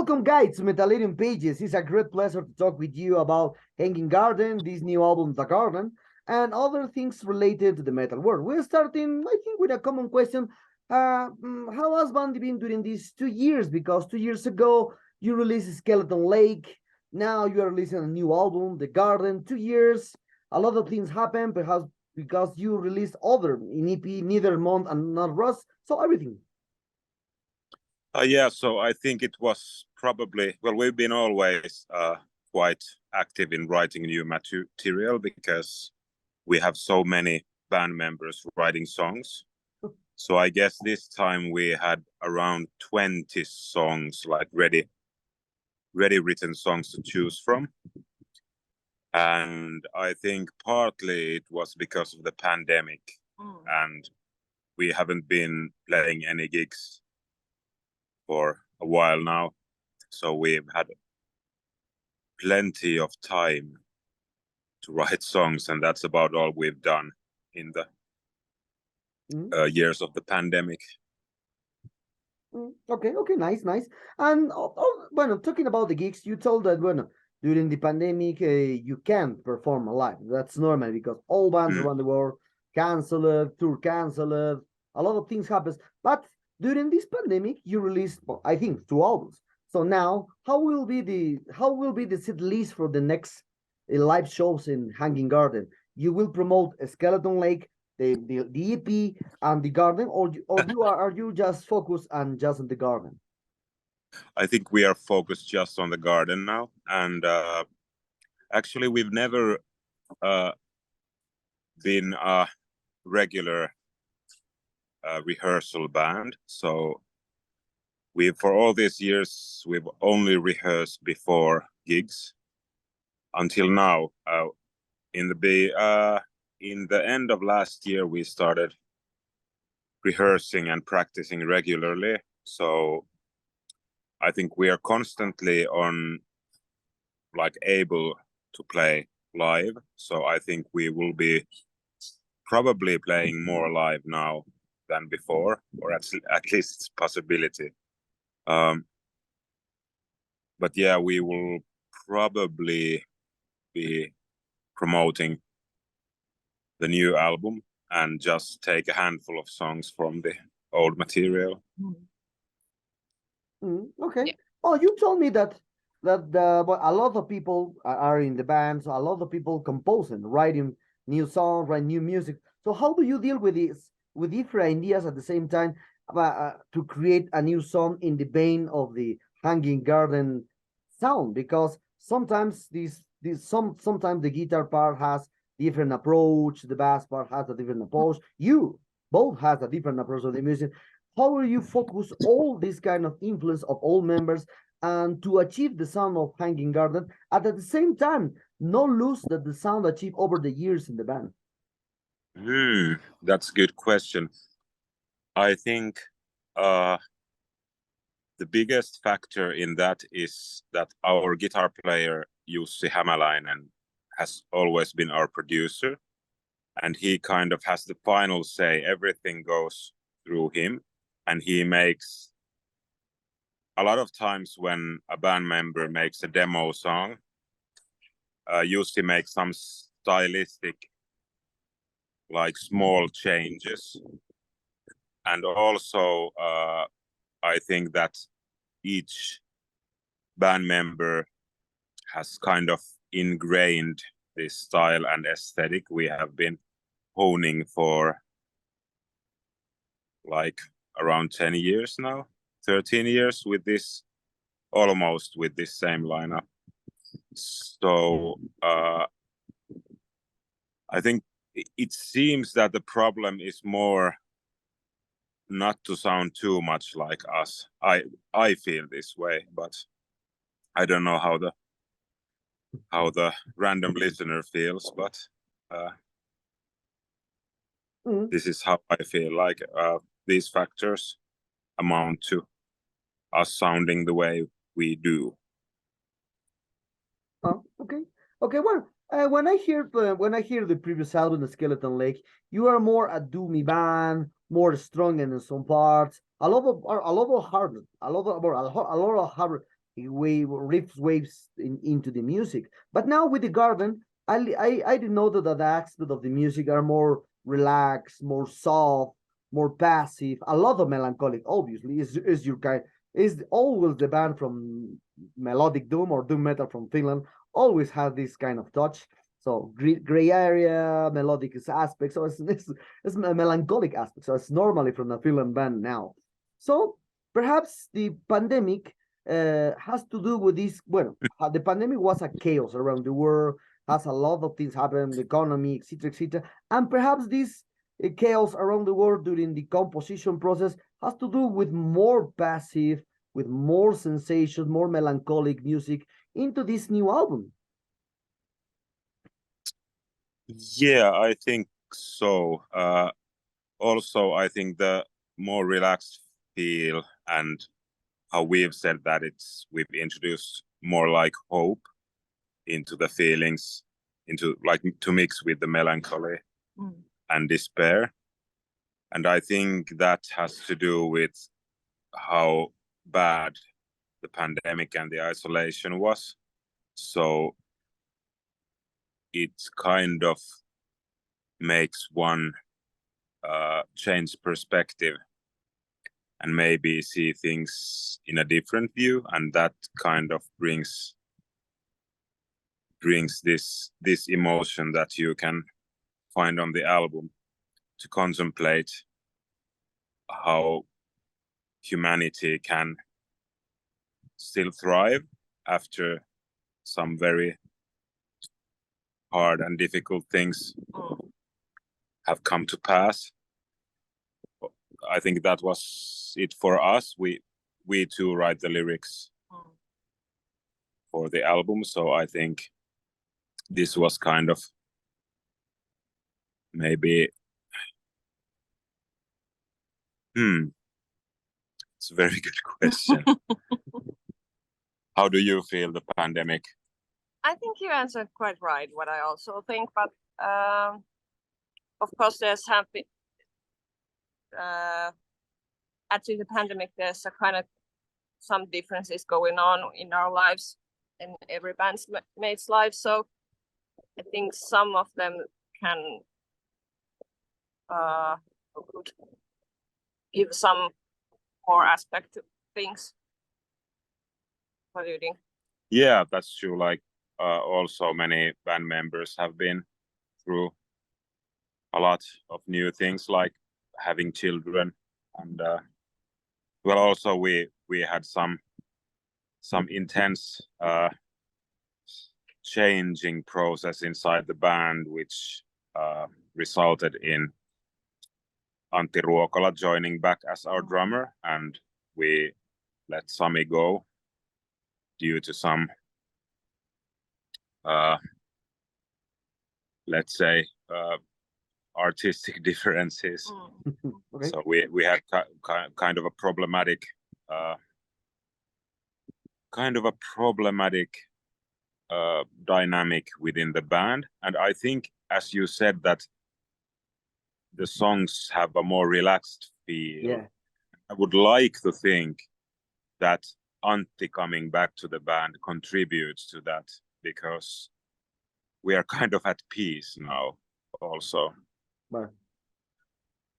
Welcome, guys, to Metallarium Pages. It's a great pleasure to talk with you about Hanging Garden, this new album, The Garden, and other things related to the metal world. We're starting, I think, with a common question. How has band been during these 2 years? Because 2 years ago, you released Skeleton Lake. Now you are releasing a new album, The Garden. 2 years, a lot of things happened, perhaps because you released other in EP, Neither Month and Not Rust. So everything. Yeah, so I think it was probably, well, we've been always quite active in writing new material because we have so many band members writing songs. So I guess this time we had around 20 songs, like ready written songs to choose from. And I think partly it was because of the pandemic and we haven't been playing any gigs for a while now, so we've had plenty of time to write songs, and that's about all we've done in the years of the pandemic. Okay, nice. And bueno, talking about the gigs, you told that during the pandemic you can't perform live. That's normal because all bands around the world canceled, tour canceled, a lot of things happens. But during this pandemic, you released, I think, 2 albums. So now, how will be the set list for the next live shows in Hanging Garden? You will promote a Skeleton Lake, the EP, and the Garden, or are you just focused on the Garden? I think we are focused just on the Garden now, and actually, we've never been a regular rehearsal band, so for all these years we've only rehearsed before gigs until now. In the end of last year we started rehearsing and practicing regularly, so I think we are constantly able to play live, so I think we will be probably playing more live now than before, or at least it's a possibility. But yeah, we will probably be promoting the new album and just take a handful of songs from the old material. Okay. Yeah. Oh, you told me that a lot of people are in the band, so a lot of people composing, writing new songs, writing new music. So how do you deal with this, with different ideas at the same time to create a new song in the vein of the Hanging Garden sound? Because sometimes sometimes the guitar part has different approach, the bass part has a different approach. You both has a different approach of the music. How will you focus all this kind of influence of all members and to achieve the sound of Hanging Garden, and at the same time not lose the sound achieved over the years in the band? That's a good question. I think the biggest factor in that is that our guitar player Jussi Hämäläinen has always been our producer, and he kind of has the final say. Everything goes through him, and he makes a lot of times when a band member makes a demo song, Jussi makes some stylistic, like small changes. And also, I think that each band member has kind of ingrained this style and aesthetic we have been honing for like around 10 years now, 13 years almost with this same lineup. So I think it seems that the problem is more not to sound too much like us. I feel this way, but I don't know how the random listener feels, but this is how I feel. Like these factors amount to us sounding the way we do. Oh, okay. Well, when I hear the previous album, The Skeleton Lake, you are more a doomy band, more strong in some parts, a lot of hard riffs waves into the music. But now with the garden, I did know that the aspects of the music are more relaxed, more soft, more passive, a lot of melancholic. Obviously, is your kind is always the band from melodic doom or doom metal from Finland always has this kind of touch. So gray area, melodic aspects, so it's a melancholic aspect. So it's normally from the Finland band now. So perhaps the pandemic has to do with this. Well, the pandemic was a chaos around the world, has a lot of things happen, the economy, etc., etc., and perhaps this chaos around the world during the composition process has to do with more passive, with more sensations, more melancholic music into this new album. Yeah, I think so. Also, I think the more relaxed feel and how we've said that we've introduced more like hope into the feelings, into like to mix with the melancholy and despair. And I think that has to do with how bad the pandemic and the isolation was. So it kind of makes one change perspective and maybe see things in a different view, and that kind of brings this emotion that you can find on the album, to contemplate how humanity can still thrive after some very hard and difficult things have come to pass. I think that was it for us. We too write the lyrics for the album, so I think this was kind of maybe it's a very good question. How do you feel the pandemic? I think you answered quite right what I also think, but of course there's actually the pandemic, there's a kind of some differences going on in our lives, in every bandmate's life. So I think some of them can could give some more aspect to things. What do you think? Yeah, that's true. Like also many band members have been through a lot of new things, like having children, and well, also we had some intense changing process inside the band, which resulted in Antti Ruokola joining back as our drummer, and we let Sami go due to some let's say artistic differences. Okay. So we had kind of a problematic dynamic within the band, and I think, as you said, that the songs have a more relaxed feel. Yeah. I would like to think that Antti coming back to the band contributes to that, because we are kind of at peace now also. But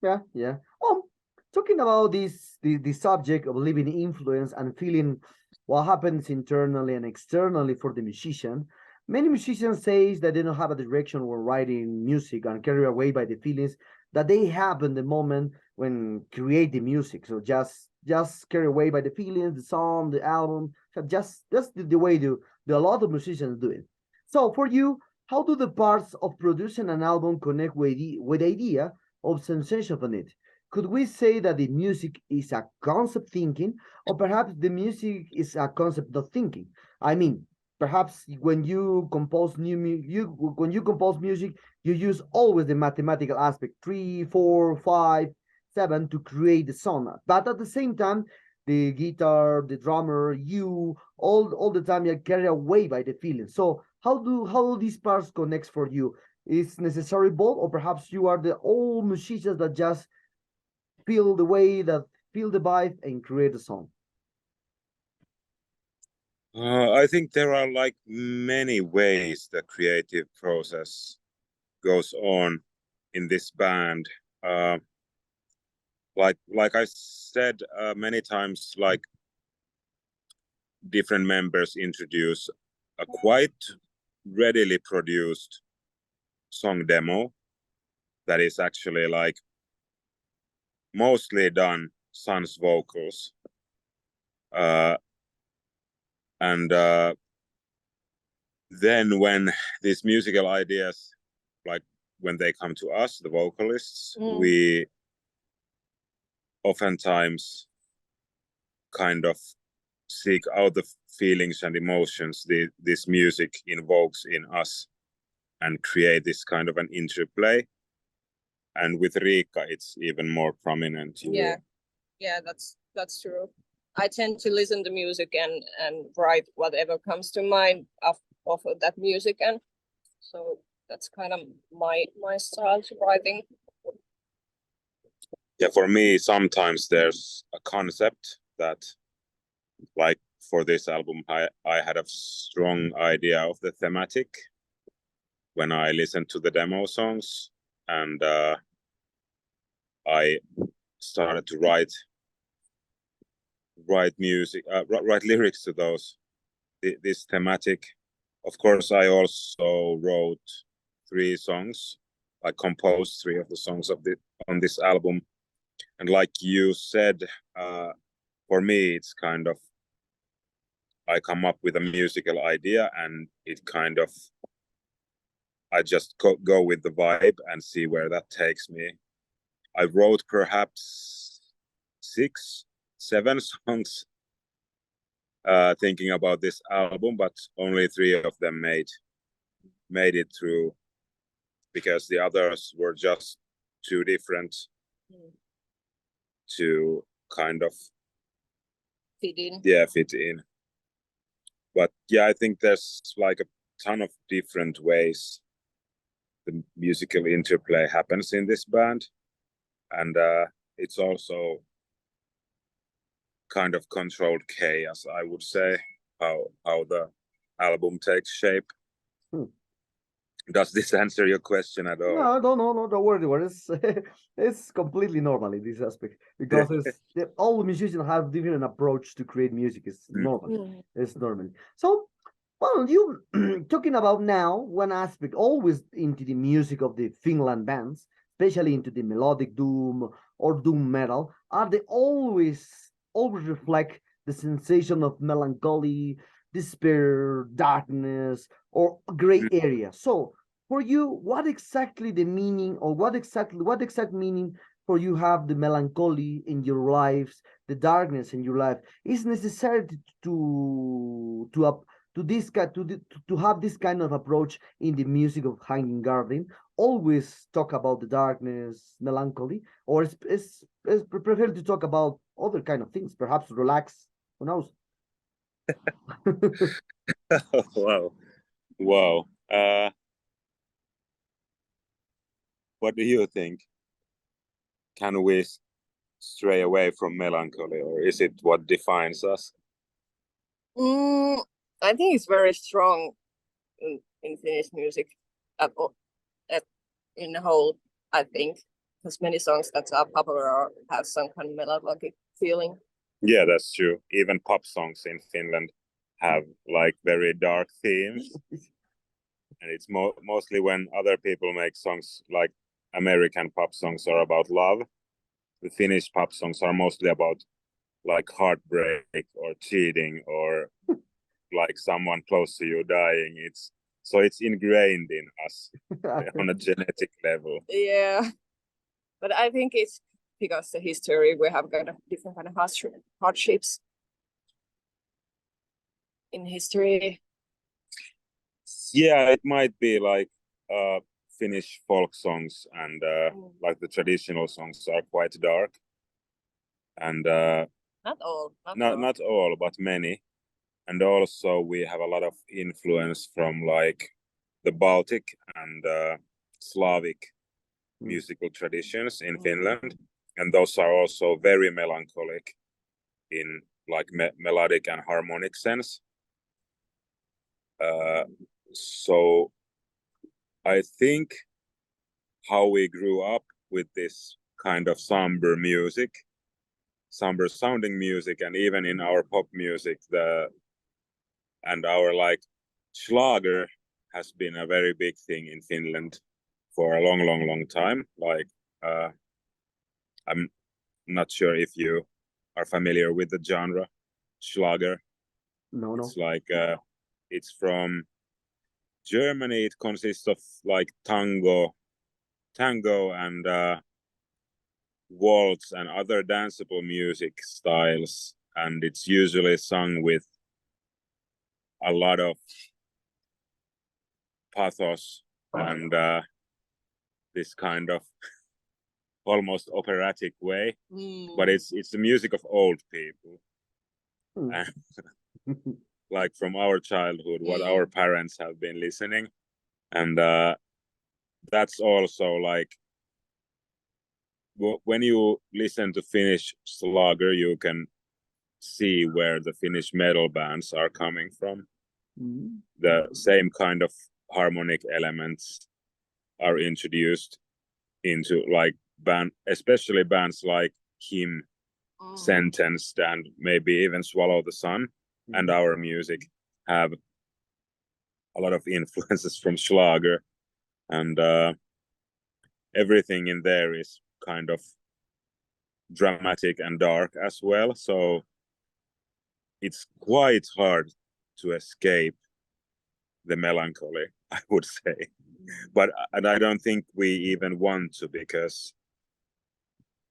yeah. Talking about the subject of living influence and feeling what happens internally and externally for the musician, many musicians say that they don't have a direction when writing music and carried away by the feelings that they have in the moment when create the music. So just carried away by the feelings, the song, the album. So just that's the way a lot of musicians do it. So for you, how do the parts of producing an album connect with the idea of sensation on it? Could we say that the music is a concept thinking, or perhaps the music is a concept of thinking? I mean, perhaps when you compose when you compose music, you use always the mathematical aspect, 3, 4, 5, 7 to create the song. But at the same time, the guitar, the drummer, you all the time you're carried away by the feeling. So how these parts connect for you? Is necessary both, or perhaps you are the old musicians that just feel the way that feel the vibe and create a song? I think there are like many ways the creative process goes on in this band. Like I said many times, like different members introduce a quite readily produced song demo that is actually like mostly done sans vocals. And then when these musical ideas, like when they come to us, the vocalists, we oftentimes kind of seek out the feelings and emotions this music invokes in us and create this kind of an interplay. And with Riikka, it's even more prominent. Yeah, that's true. I tend to listen to music and write whatever comes to mind of that music, and so that's kind of my style to writing. Yeah, for me, sometimes there's a concept that, like for this album, I had a strong idea of the thematic when I listened to the demo songs, and I started to write music, write lyrics to those. This thematic. Of course, I also wrote 3 songs. I composed 3 of the songs on this album, and like you said, for me, it's kind of I come up with a musical idea, and it kind of I just go with the vibe and see where that takes me. I wrote perhaps 6, 7 songs thinking about this album, but only 3 of them made it through because the others were just too different to kind of fit in. Yeah, fit in. But yeah, I think there's like a ton of different ways the musical interplay happens in this band, and it's also kind of controlled chaos, I would say, how the album takes shape. Does this answer your question at all? No, don't worry. It's completely normal in this aspect because all musicians have different approach to create music. It's normal. It's normal. So, well, you talking about now one aspect always into the music of the Finland bands, especially into the melodic doom or doom metal, are they always reflect the sensation of melancholy, despair, darkness, or gray area. So for you, what exactly the meaning, or what exact meaning for you have the melancholy in your lives, the darkness in your life is necessary to have this kind of approach in the music of Hanging Garden. Always talk about the darkness, melancholy, or is prefer to talk about other kind of things, perhaps relax. Who knows? Wow. What do you think? Can we stray away from melancholy, or is it what defines us? I think it's very strong in Finnish music in the whole, I think, because many songs that are popular have some kind of melancholic feeling. Yeah, that's true. Even pop songs in Finland have like very dark themes. And it's mostly when other people make songs like American pop songs are about love. The Finnish pop songs are mostly about like heartbreak or cheating or like someone close to you dying. It's ingrained in us on a genetic level. Yeah, but I think it's because the history, we have got a different kind of hardships in history. Yeah, it might be like Finnish folk songs and like the traditional songs are quite dark, and not all, not all, but many. And also we have a lot of influence from like the Baltic and Slavic musical traditions in Finland, and those are also very melancholic in like melodic and harmonic sense. So I think how we grew up with this kind of somber sounding music, and even in our pop music, and our like Schlager has been a very big thing in Finland for a long time. Like I'm not sure if you are familiar with the genre Schlager. No. It's like it's from Germany. It consists of like tango and waltz and other danceable music styles, and it's usually sung with a lot of pathos and this kind of almost operatic way, but it's the music of old people. Like from our childhood, what our parents have been listening, and that's also like when you listen to Finnish Schlager, you can see where the Finnish metal bands are coming from. The same kind of harmonic elements are introduced into like especially bands like Him, Sentenced, and maybe even Swallow the Sun, and our music have a lot of influences from Schlager, and everything in there is kind of dramatic and dark as well. So it's quite hard to escape the melancholy, I would say. And I don't think we even want to, because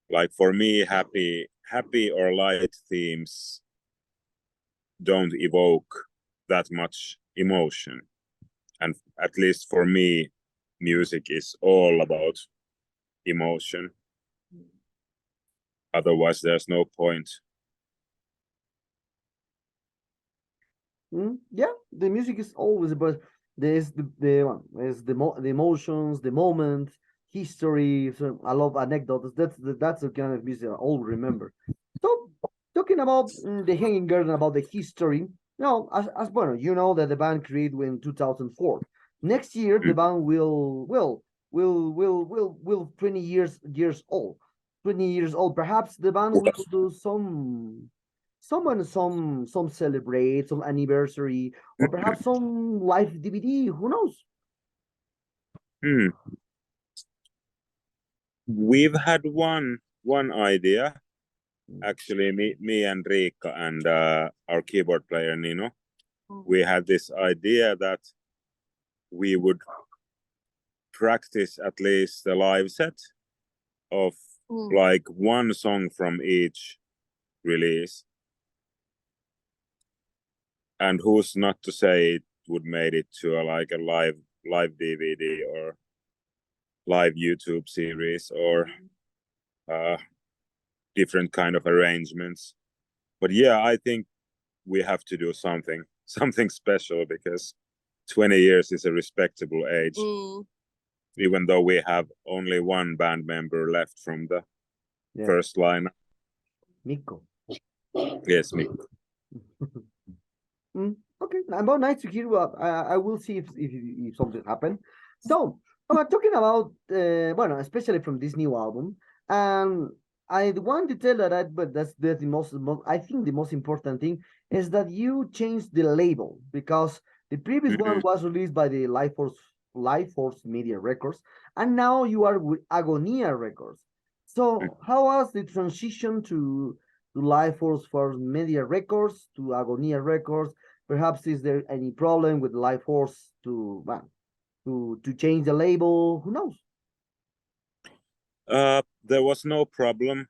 like for me, happy or light themes don't evoke that much emotion. And at least for me, music is all about emotion. Otherwise, there's no point. Yeah, the music is always about there's the emotions, the moment, history. So I love anecdotes. That's the kind of music I all remember. So talking about the Hanging Garden, about the history. No, as bueno, you know that the band created in 2004. Next year the band will 20 years old. 20 years old. Perhaps the band will do some celebrate, some anniversary, or perhaps some live DVD. Who knows? We've had one idea, actually. Me and Riikka and our keyboard player Nino. We had this idea that we would practice at least a live set of like one song from each release, and who's not to say it would made it to a live DVD or live YouTube series or different kind of arrangements. But yeah, I think we have to do something special, because 20 years is a respectable age, even though we have only one band member left from the first line. Mikko. Yes, Mikko. Okay, about nice to hear. Well, I will see if something happened. So, talking about bueno, especially from this new album, I want to tell that, but that's the most. I think the most important thing is that you changed the label, because the previous one was released by the Life Force Media Records, and now you are with Agonia Records. So, how was the transition to Life Force Media Records to Agonia Records? Perhaps is there any problem with Life Force to change the label? Who knows? There was no problem.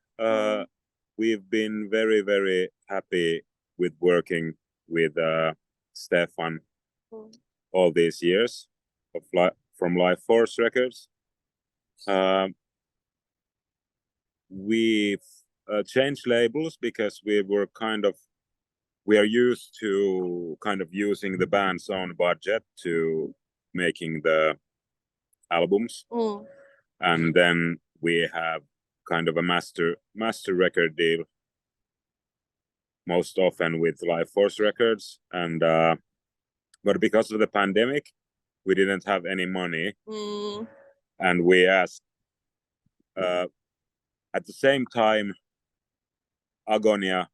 We've been very happy with working with Stefan all these years from Life Force Records. We've changed labels because we are used to kind of using the band's own budget to making the albums. And then we have kind of a master record deal most often with Life Force Records, and But because of the pandemic, we didn't have any money, and we asked. At the same time, Agonia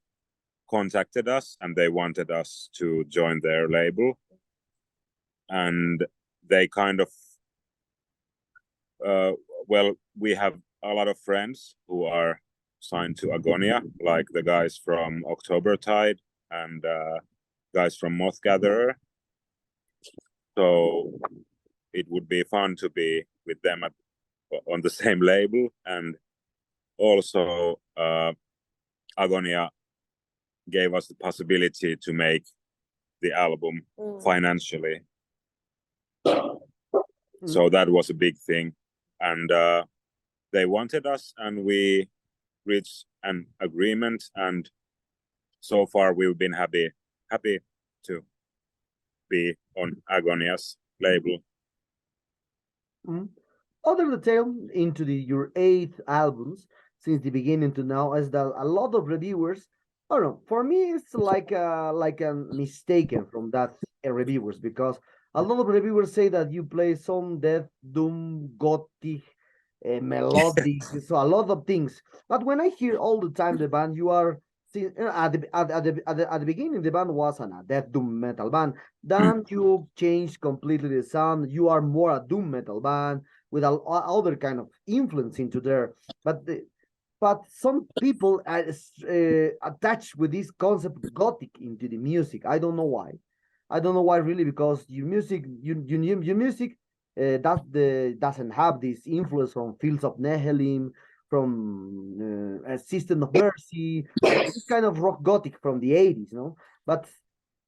contacted us, and they wanted us to join their label, and they kind of well, we have a lot of friends who are signed to Agonia, like the guys from October Tide and guys from Moth Gatherer. So it would be fun to be with them on the same label. And also Agonia gave us the possibility to make the album financially. So that was a big thing. And they wanted us, and we reached an agreement, and so far we've been happy to be on Agonia's label. Other detail into your 8 albums since the beginning to now is that a lot of reviewers, I don't know, for me it's like a mistaken from that reviewers, because a lot of reviewers say that you play some death, doom, gothic, melodic, so a lot of things. But when I hear all the time the band, you are at the beginning the band was a death doom metal band. Then you changed completely the sound. You are more a doom metal band with other kind of influence into there. But some people are attached with this concept gothic into the music. I don't know why. I don't know why really, because your music, your music doesn't have this influence from Fields of Nehelim, from a System of Mercy, this kind of rock gothic from the 80s, you know. But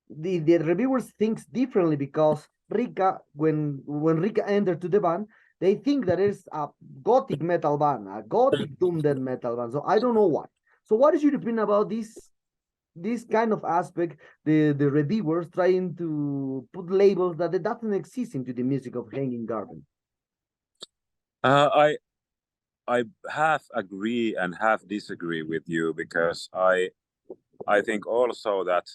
the reviewers thinks differently, because Riikka, when Riikka entered to the band, they think that it's a gothic metal band, a gothic doom death metal band. So I don't know why. So what is your opinion about this kind of aspect, the reviewers trying to put labels that it doesn't exist into the music of Hanging Garden? I half agree and half disagree with you, because I think also that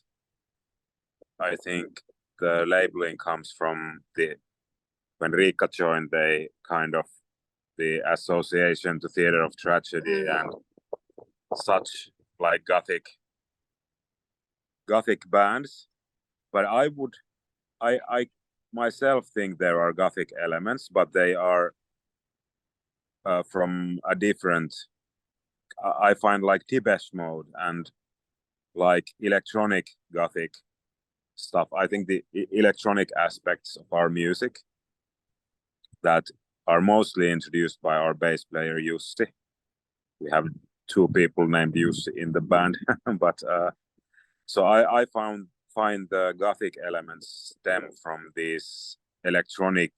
I think the labeling comes from when Riikka joined, they kind of the association to theater of tragedy and such, like gothic bands. But I myself think there are gothic elements, but they are from a different. I find like Depeche Mode and like electronic gothic stuff. I think the electronic aspects of our music that are mostly introduced by our bass player Jussi. We have 2 people named Jussi in the band, but so I find the gothic elements stem from these electronic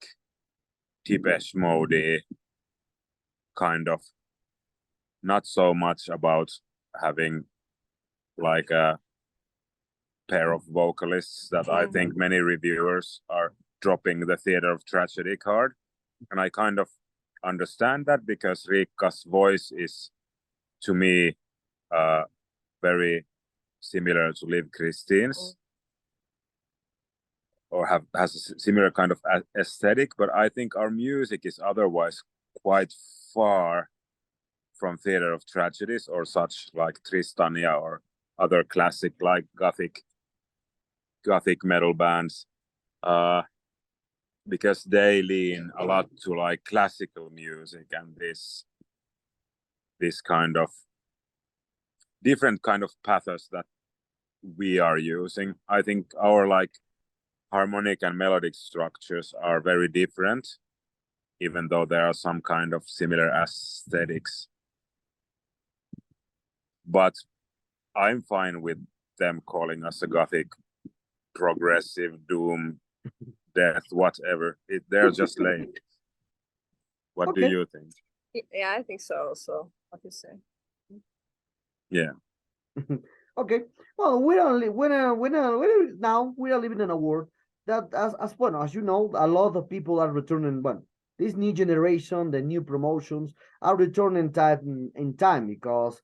Depeche Mode kind of, not so much about having like a pair of vocalists that I think many reviewers are dropping the theater of tragedy card. And I kind of understand that, because Riikka's voice is, to me, very similar to Liv Christine's, or has a similar kind of aesthetic. But I think our music is otherwise quite far from theater of tragedies or such, like Tristania or other classic like gothic metal bands, because they lean a lot to like classical music and this kind of different kind of pathos that we are using. I think our like harmonic and melodic structures are very different, even though there are some kind of similar aesthetics. But I'm fine with them calling us a gothic, progressive, doom, death, whatever. They're just lame. What do you think? Yeah, I think so also, what you say. Yeah. Okay. Well, now we are living in a world that, as you know, a lot of people are returning. Well, this new generation, the new promotions are returning in time, because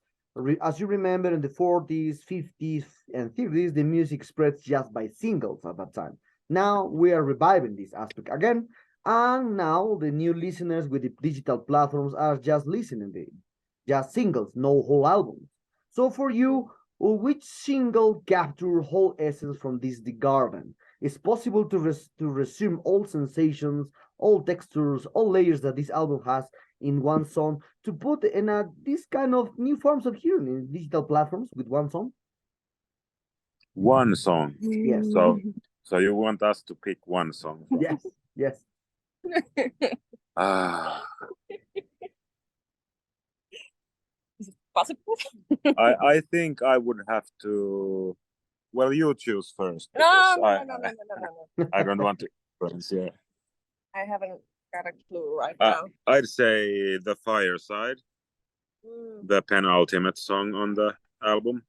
as you remember, in the 40s, 50s, and 30s, the music spreads just by singles at that time. Now we are reviving this aspect again, and now the new listeners with the digital platforms are just listening to it, just singles, no whole albums. So for you, which single capture whole essence from this The Garden? It's possible to resume all sensations, all textures, all layers that this album has in one song to put in this kind of new forms of hearing in digital platforms with one song. One song. Yes. So you want us to pick one song? Yes. Yes. Ah, Is it possible? I think I would have to. Well, you choose first. No, because no. I don't want to influence. Yeah. I haven't got a clue right now. I'd say The Fireside, the penultimate song on the album.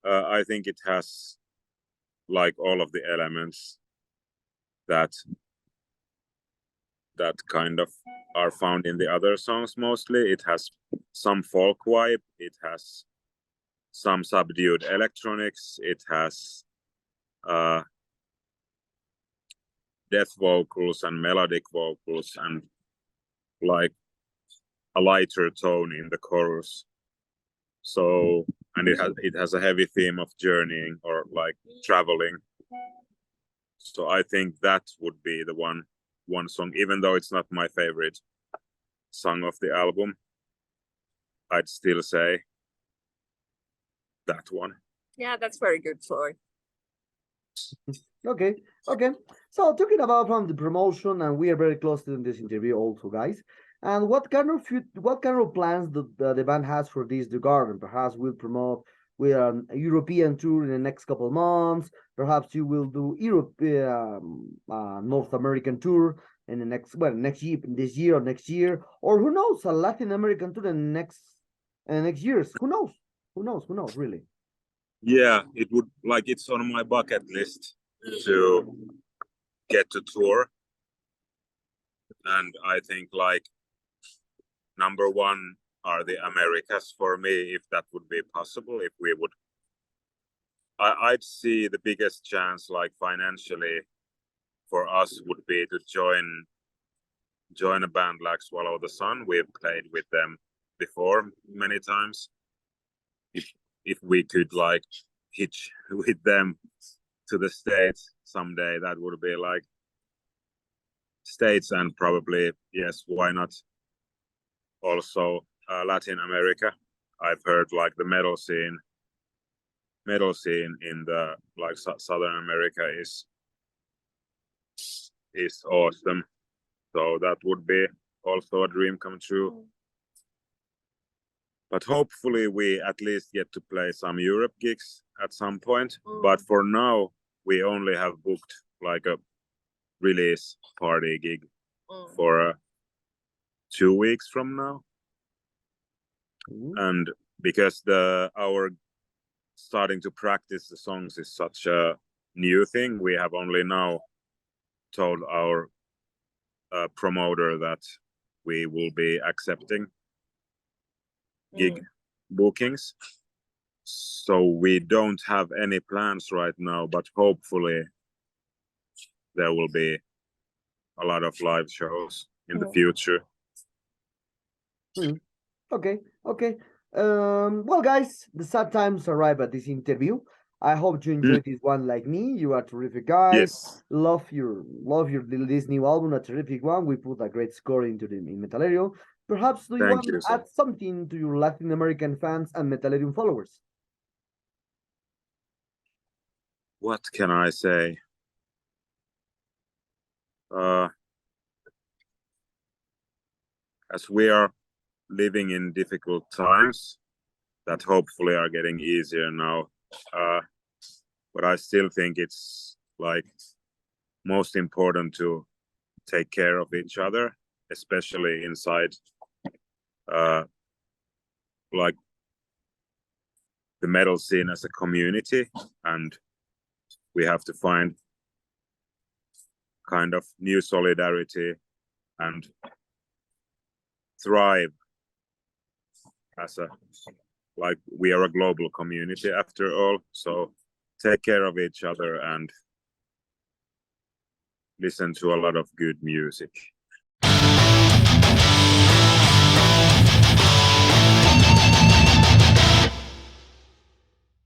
I think it has like all of the elements that kind of are found in the other songs mostly. It has some folk vibe, it has some subdued electronics, it has death vocals and melodic vocals and like a lighter tone in the chorus. So, and it has a heavy theme of journeying or like traveling. So I think that would be the one song, even though it's not my favorite song of the album. I'd still say that one. Yeah, that's very good, Floyd. Okay. So talking about from the promotion, and we are very close to this interview also, guys. And what kind of plans the band has for this The Garden? Perhaps we'll promote with an European tour in the next couple of months. Perhaps you will do North American tour in the next year, this year or next year, or who knows, a Latin American tour in the next years. Who knows? Who knows? Really. Yeah, it would like it's on my bucket list to get to tour, and I think like number one are the Americas for me, if that would be possible. If we would, I'd see the biggest chance, like financially, for us would be to join a band like Swallow the Sun. We've played with them before many times. If we could like hitch with them to the States someday, that would be like States, and probably, yes, why not also Latin America. I've heard like the metal scene in the like Southern America is awesome. So that would be also a dream come true. But hopefully we at least get to play some Europe gigs at some point. But for now, we only have booked like a release party gig for 2 weeks from now. And because our starting to practice the songs is such a new thing, we have only now told our promoter that we will be accepting gig bookings. So we don't have any plans right now, but hopefully there will be a lot of live shows in the future. Okay. Well, guys, the sad times arrive at this interview. I hope you enjoyed this one like me. You are terrific guys. Yes. Love this new album, a terrific one. We put a great score into the in Metalerio. Perhaps do you want to add something to your Latin American fans and Metalerium followers? What can I say? As we are living in difficult times that hopefully are getting easier now, but I still think it's like most important to take care of each other, especially inside like the metal scene as a community, and we have to find kind of new solidarity and thrive as like we are a global community after all. So take care of each other and listen to a lot of good music.